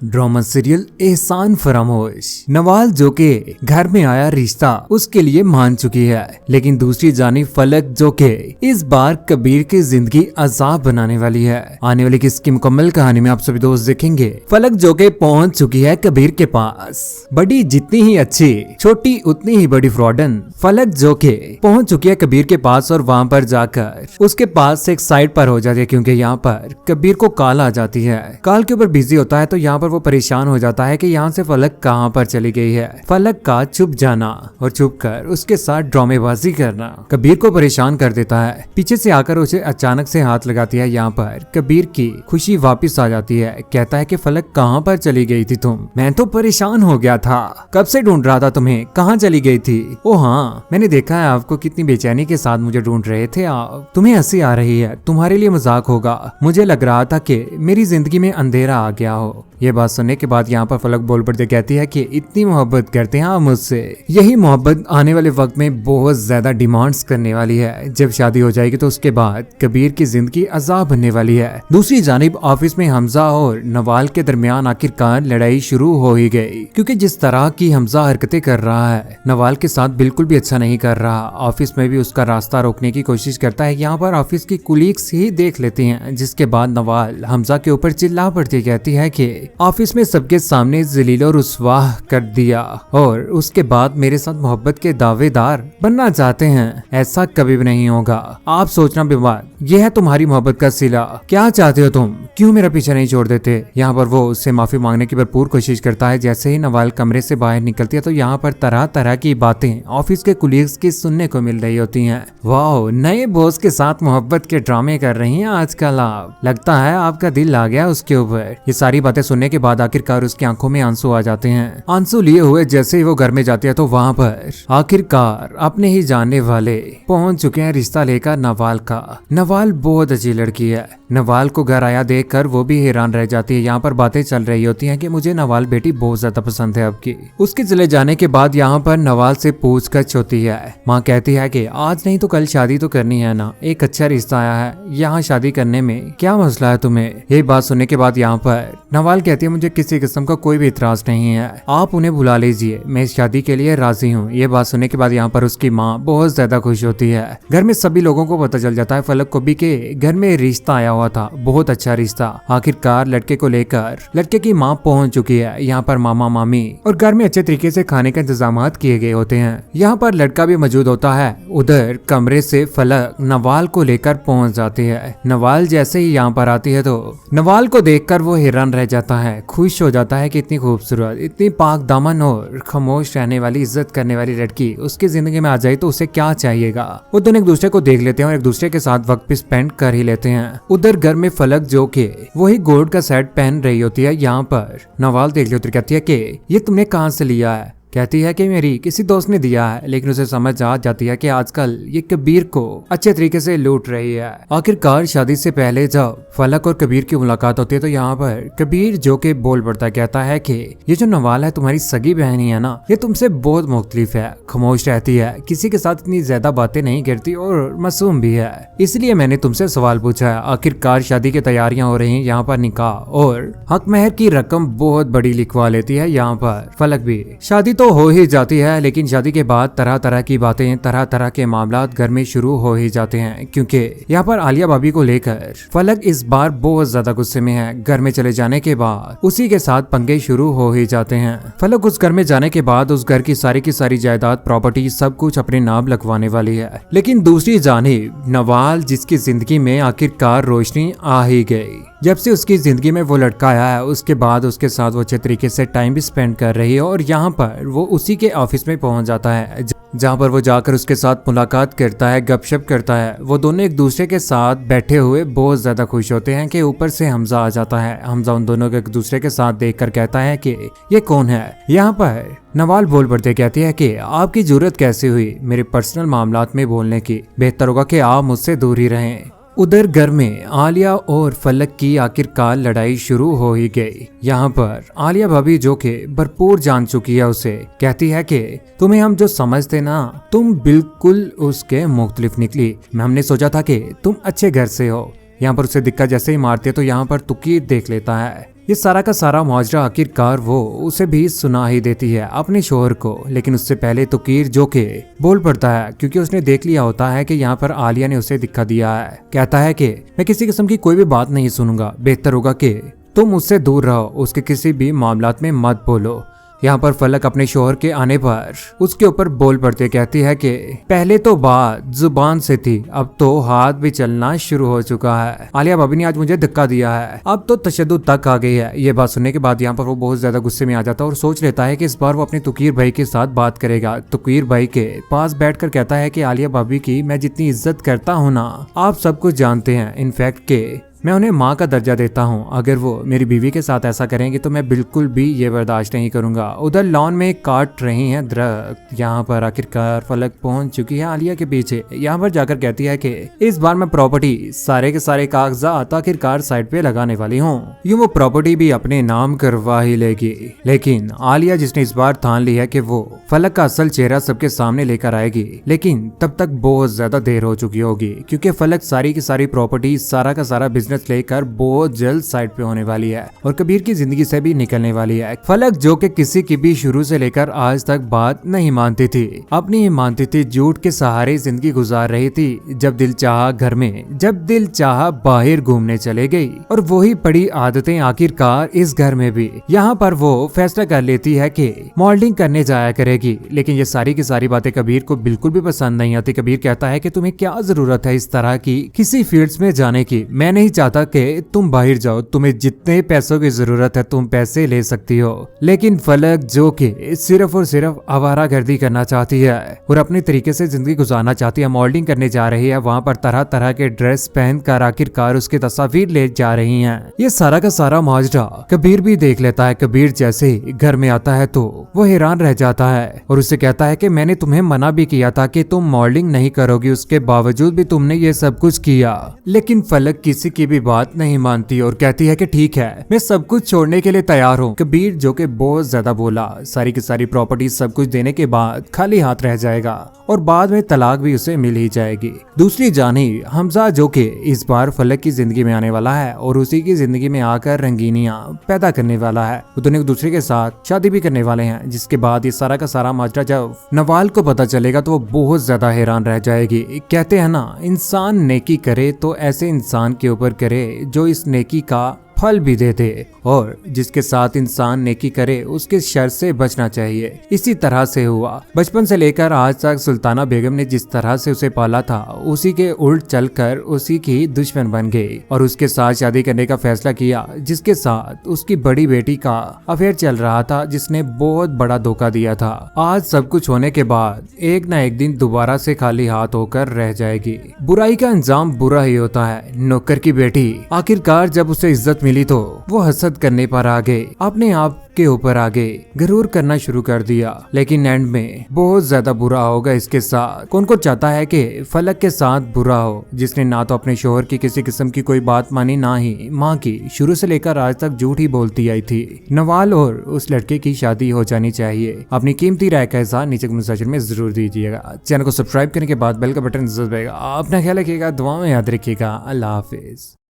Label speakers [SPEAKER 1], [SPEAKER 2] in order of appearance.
[SPEAKER 1] Drama serial एहसान फरामोश। नवाल जो के घर में आया रिश्ता उसके लिए मान चुकी है, लेकिन दूसरी जानिब फलक जो के इस बार कबीर की जिंदगी अजाब बनाने वाली है। आने वाली किसकी मुकम्मल कहानी में आप सभी दोस्त देखेंगे। फलक जो के पहुंच चुकी है कबीर के पास। बड़ी जितनी ही अच्छी, छोटी उतनी ही बड़ी फ्रॉडन। फलक जो के पहुंच चुकी है कबीर के पास और वहाँ पर जाकर उसके पास से एक साइड पर हो जाती है, क्योंकि यहाँ पर कबीर को कॉल आ जाती है। कॉल के ऊपर बिजी होता है तो यहाँ वो परेशान हो जाता है कि यहाँ से फलक कहाँ पर चली गई है। फलक का छुप जाना और छुप कर उसके साथ ड्रामेबाजी करना कबीर को परेशान कर देता है। पीछे से आकर उसे अचानक से हाथ लगाती है। यहाँ पर कबीर की खुशी वापस आ जाती है। कहता है कि फलक कहाँ पर चली गई थी तुम? मैं तो परेशान हो गया था, कब से ढूंढ रहा था तुम्हें, कहाँ चली गई थी? ओ हाँ, मैंने देखा है आपको कितनी बेचैनी के साथ मुझे ढूंढ रहे थे आप। तुम्हें हंसी आ रही है, तुम्हारे लिए मजाक होगा। मुझे लग रहा था कि मेरी जिंदगी में अंधेरा आ गया हो। ये बात सुनने के बाद यहाँ पर फलक बोल पड़ते कहती है कि इतनी मोहब्बत करते हैं आप मुझसे। यही मोहब्बत आने वाले वक्त में बहुत ज्यादा डिमांड्स करने वाली है। जब शादी हो जाएगी तो उसके बाद कबीर की जिंदगी अजाब बनने वाली है। दूसरी जानिब ऑफिस में हमजा और नवाल के दरमियान आखिरकार लड़ाई शुरू हो ही गई, क्योंकि जिस तरह की हमजा हरकतें कर रहा है नवाल के साथ बिल्कुल भी अच्छा नहीं कर रहा। ऑफिस में भी उसका रास्ता रोकने की कोशिश करता है। यहाँ पर ऑफिस की कुलीग्स ही देख लेती हैं, जिसके बाद नवाल हमजा के ऊपर चिल्ला पड़ती कहती है कि ऑफिस में सबके सामने जलील और रुस्वाह कर दिया और उसके बाद मेरे साथ मोहब्बत के दावेदार बनना चाहते हैं। ऐसा कभी भी नहीं होगा। आप सोचना बीमार, यह है तुम्हारी मोहब्बत का सिला। क्या चाहते हो तुम? क्यों मेरा पीछा नहीं छोड़ देते? यहाँ पर वो उससे माफी मांगने की भरपूर कोशिश करता है। जैसे ही नवाल कमरे से बाहर निकलती है तो यहाँ पर तरह तरह की बातें ऑफिस के कुलीग्स की सुनने को मिल रही होती हैं। वाह, नए बॉस के साथ मोहब्बत के ड्रामे कर रही हैं आजकल आप। लगता है आपका दिल आ गया उसके ऊपर। ये सारी बातें सुनने के बाद आखिरकार उसकी आंखों में आंसू आ जाते हैं। आंसू लिए हुए जैसे ही वो घर में जाती है तो वहाँ पर आखिरकार अपने ही जानने वाले पहुंच चुके हैं रिश्ता लेकर नवाल का। नवाल बहुत अच्छी लड़की है। नवाल को घर आया देखकर वो भी हैरान रह जाती है। यहाँ पर बातें चल रही होती हैं कि मुझे नवाल बेटी बहुत ज्यादा पसंद है आपकी। उसके चले जाने के बाद यहाँ पर नवाल से पूछताछ होती है। माँ कहती है कि आज नहीं तो कल शादी तो करनी है ना, एक अच्छा रिश्ता आया है, यहाँ शादी करने में क्या मसला है तुम्हें? यही बात सुनने के बाद यहाँ पर नवाल कहती है मुझे किसी किस्म का कोई भी इतराज नहीं है, आप उन्हें बुला लीजिए, मैं इस शादी के लिए राजी हूँ। ये बात सुनने के बाद यहाँ पर उसकी माँ बहुत ज्यादा खुश होती है। घर में सभी लोगों को पता चल जाता है फलक को भी के घर में रिश्ता आया हुआ था, बहुत अच्छा रिश्ता। आखिरकार लड़के को लेकर लड़के की माँ पहुंच चुकी है। यहाँ पर मामा मामी और घर में अच्छे तरीके से खाने के इंतजाम किए गए होते हैं। यहाँ पर लड़का भी मौजूद होता है। उधर कमरे से फलक नवाल को लेकर पहुंच जाती है। नवाल जैसे ही यहाँ पर आती है तो नवाल को देखकर वो हैरान रह जाता है, खुश हो जाता है कि इतनी खूबसूरत, इतनी पाक दामन और खामोश रहने वाली, इज्जत करने वाली लड़की उसकी जिंदगी में आ जाए तो उसे क्या चाहिएगा। वो दोनों एक दूसरे को देख लेते हैं और एक दूसरे के साथ वक्त भी स्पेंड कर ही लेते हैं। उधर घर में फलक जो के वही गोल्ड का सेट पहन रही होती है। यहाँ पर नवाल देख लेती कहती है कि ये तुमने कहाँ से लिया है? कहती है कि मेरी किसी दोस्त ने दिया है, लेकिन उसे समझ आ जाती है कि आजकल ये कबीर को अच्छे तरीके से लूट रही है। आखिरकार शादी से पहले जब फलक और कबीर की मुलाकात होती है तो यहाँ पर कबीर जो के बोल पड़ता कहता है कि ये जो नवाल है तुम्हारी सगी बहन ही है ना, ये तुमसे बहुत मुख्तलिफ है, खामोश रहती है, किसी के साथ इतनी ज्यादा बातें नहीं करती और मासूम भी है, इसलिए मैंने तुमसे सवाल पूछा है। आखिरकार शादी की तैयारियां हो रही हैं। यहाँ पर निकाह और हक महर की रकम बहुत बड़ी लिखवा लेती है। यहाँ पर फलक भी शादी तो हो ही जाती है, लेकिन शादी के बाद तरह तरह की बातें, तरह तरह के मामलात घर में शुरू हो ही जाते हैं, क्योंकि यहाँ पर आलिया भाभी को लेकर फलक इस बार बहुत ज्यादा गुस्से में है। घर में चले जाने के बाद उसी के साथ पंगे शुरू हो ही जाते हैं। फलक उस घर में जाने के बाद उस घर की सारी जायदाद, प्रॉपर्टी, सब कुछ अपने नाम लगवाने वाली है। लेकिन दूसरी जानिब नवाल, जिसकी जिंदगी में आखिरकार रोशनी आ ही गई। जब से उसकी जिंदगी में वो लड़का आया है उसके बाद उसके साथ वो अच्छे तरीके से टाइम भी स्पेंड कर रही है और यहाँ पर वो उसी के ऑफिस में पहुंच जाता है, जहाँ पर वो जाकर उसके साथ मुलाकात करता है, गपशप करता है। वो दोनों एक दूसरे के साथ बैठे हुए बहुत ज्यादा खुश होते हैं कि ऊपर से हमजा आ जाता है। हमजा उन दोनों को एक दूसरे के साथ देखकर कहता है कि ये कौन है? यहाँ पर नवाल बोल पड़ते कहती है कि आपकी जरूरत कैसे हुई मेरे पर्सनल मामलात में बोलने की? बेहतर होगा कि आप मुझसे दूर ही रहें। उधर घर में आलिया और फलक की आखिरकार लड़ाई शुरू हो ही गई। यहाँ पर आलिया भाभी जो के भरपूर जान चुकी है उसे कहती है कि तुम्हें हम जो समझते ना, तुम बिल्कुल उसके मुख्तलिफ निकली। हमने सोचा था कि तुम अच्छे घर से हो। यहाँ पर उसे दिक्कत जैसे ही मारती है तो यहाँ पर तुकी देख लेता है। ये सारा का सारा माजरा आखिरकार वो उसे भी सुना ही देती है अपने शोहर को। लेकिन उससे पहले तुकीर जो के बोल पड़ता है, क्योंकि उसने देख लिया होता है कि यहाँ पर आलिया ने उसे दिखा दिया है। कहता है कि मैं किसी किस्म की कोई भी बात नहीं सुनूंगा, बेहतर होगा कि तुम उससे दूर रहो, उसके किसी भी मामलात में मत बोलो। यहाँ पर फलक अपने शोहर के आने पर उसके ऊपर बोल पड़ते, कहती है कि पहले तो बात जुबान से थी, अब तो हाथ भी चलना शुरू हो चुका है। आलिया भाभी ने आज मुझे धक्का दिया है, अब तो तशद्दुद तक आ गई है। ये बात सुनने के बाद यहाँ पर वो बहुत ज्यादा गुस्से में आ जाता है और सोच लेता है कि इस बार वो अपने तुकीर भाई के साथ बात करेगा। तुकीर भाई के पास बैठकर कहता है कि आलिया भाभी की मैं जितनी इज्जत करता हूँ ना, आप सब कुछ जानते हैं। इनफैक्ट के मैं उन्हें माँ का दर्जा देता हूँ। अगर वो मेरी बीवी के साथ ऐसा करेंगे तो मैं बिल्कुल भी ये बर्दाश्त नहीं करूंगा। उधर लॉन में काट रही हैं दरख्त। यहाँ पर आखिरकार फलक पहुंच चुकी है आलिया के पीछे। यहाँ पर जाकर कहती है कि इस बार मैं प्रॉपर्टी सारे के सारे कागजात आखिरकार साइड पे लगाने वाली हूँ। यूँ वो प्रॉपर्टी भी अपने नाम करवा ही लेगी। लेकिन आलिया जिसने इस बार ठान ली है कि वो फलक का असल चेहरा सबके सामने लेकर आएगी, लेकिन तब तक बहुत ज्यादा देर हो चुकी होगी, क्योंकि फलक सारी की सारी प्रॉपर्टी सारा का सारा बिजनेस लेकर बहुत जल्द साइड पे होने वाली है और कबीर की जिंदगी से भी निकलने वाली है। फलक जो कि किसी की भी शुरू से लेकर आज तक बात नहीं मानती थी, अपनी ही मानती थी, झूठ के सहारे जिंदगी गुजार रही थी। जब दिल चाहा घर में, जब दिल चाहा बाहर घूमने चले गई और वही पड़ी आदतें आखिरकार इस घर में भी। यहाँ पर वो फैसला कर लेती है कि मॉडलिंग करने जाया करेगी। लेकिन ये सारी की सारी बातें कबीर को बिल्कुल भी पसंद नहीं आती। कबीर कहता है कि तुम्हें क्या जरूरत है इस तरह की किसी फील्ड्स में जाने की, मैं नहीं चाहता कि तुम बाहर जाओ, तुम्हें जितने पैसों की जरूरत है तुम पैसे ले सकती हो। लेकिन फलक जो कि सिर्फ और सिर्फ आवारागर्दी करना चाहती है और अपने तरीके से जिंदगी गुजारना चाहती है, मॉडलिंग करने जा रही है, वहाँ पर तरह तरह के ड्रेस पहनकर आखिरकार उसकी तस्वीर ले जा रही हैं। ये सारा का सारा माजरा कबीर भी देख लेता है। कबीर जैसे ही घर में आता है तो वो हैरान रह जाता है और उससे कहता है कि मैंने तुम्हें मना भी किया था कि तुम मॉडलिंग नहीं करोगी, उसके बावजूद भी तुमने ये सब कुछ किया। लेकिन फलक किसी की भी बात नहीं मानती और कहती है कि ठीक है, मैं सब कुछ छोड़ने के लिए तैयार हूँ। कबीर जो कि बहुत ज्यादा बोला, सारी की सारी प्रॉपर्टी सब कुछ देने के बाद खाली हाथ रह जाएगा और बाद में तलाक भी उसे मिल ही जाएगी। दूसरी जानी हमजा जो कि इस बार फलक की जिंदगी में आने वाला है और उसी की जिंदगी में आकर रंगीनियां पैदा करने वाला है। वो दोनों एक दूसरे के साथ शादी भी करने वाले हैं, जिसके बाद ये सारा का सारा माजरा जब नवाल को पता चलेगा तो वो बहुत ज्यादा हैरान रह जाएगी। कहते हैं ना, इंसान नेकी करे तो ऐसे इंसान के ऊपर करे जो इस नेकी का फल भी दे दे, और जिसके साथ इंसान नेकी करे उसके शर से बचना चाहिए। इसी तरह से हुआ। बचपन से लेकर आज तक सुल्ताना बेगम ने जिस तरह से उसे पाला था, उसी के उल्ट चलकर उसी की दुश्मन बन गई और उसके साथ शादी करने का फैसला किया, जिसके साथ उसकी बड़ी बेटी का अफेयर चल रहा था, जिसने बहुत बड़ा धोखा दिया था। आज सब कुछ होने के बाद एक न एक दिन दोबारा से खाली हाथ होकर रह जाएगी। बुराई का अंजाम बुरा ही होता है। नौकर की बेटी आखिरकार जब उसे इज्जत मिली तो वो हसद करने पर आ गए, अपने आप के ऊपर आ गए, गरूर करना शुरू कर दिया। लेकिन एंड में बहुत ज्यादा बुरा होगा इसके साथ। कौन को चाहता है कि फलक के साथ बुरा हो, जिसने ना तो अपने शोहर की किसी किस्म की कोई बात मानी, ना ही माँ की। शुरू से लेकर आज तक झूठ ही बोलती आई थी। नवाल और उस लड़के की शादी हो जानी चाहिए। अपनी कीमती राय का इज़हार नीचे कमेंट सेक्शन में जरूर दीजिएगा। चैनल को सब्सक्राइब करने के बाद बेल का बटन जरूर दबाइएगा। अपना ख्याल रखिएगा, दुआ में याद रखिएगा। अल्लाह हाफिज।